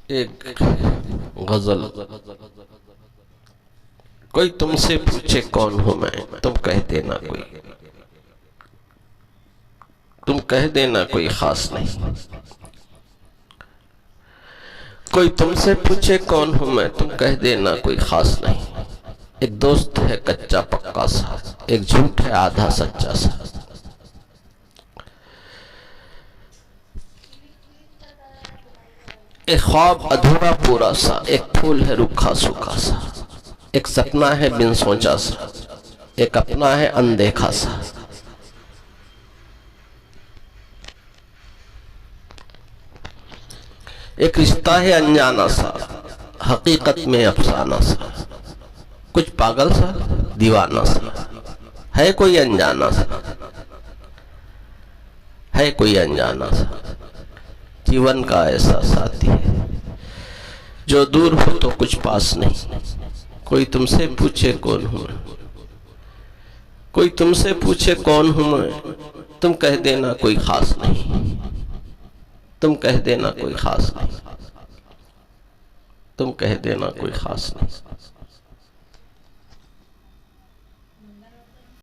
एक गजल। कोई तुमसे पूछे कौन हूं मैं, तुम कह देना कोई, तुम कह देना कोई खास नहीं। कोई तुमसे पूछे कौन हूं मैं, तुम कह देना कोई खास नहीं। एक दोस्त है कच्चा पक्का सा, एक झूठ है आधा सच्चा सा। एक ख्वाब अधूरा पूरा सा, एक फूल है रूखा सूखा सा। एक सपना है बिन सोचा सा, एक अपना है अनदेखा सा। एक रिश्ता है अनजाना सा, हकीकत में अफसाना सा। कुछ पागल सा दीवाना सा, है कोई अनजाना सा, है कोई अनजाना सा। जीवन का ऐसा साथी है जो दूर हो तो कुछ पास नहीं। कोई तुमसे पूछे कौन हूं मैं, कोई तुमसे पूछे कौन हूं मैं, तुम कह देना कोई खास नहीं। तुम कह देना कोई खास नहीं, तुम कह देना कोई खास नहीं।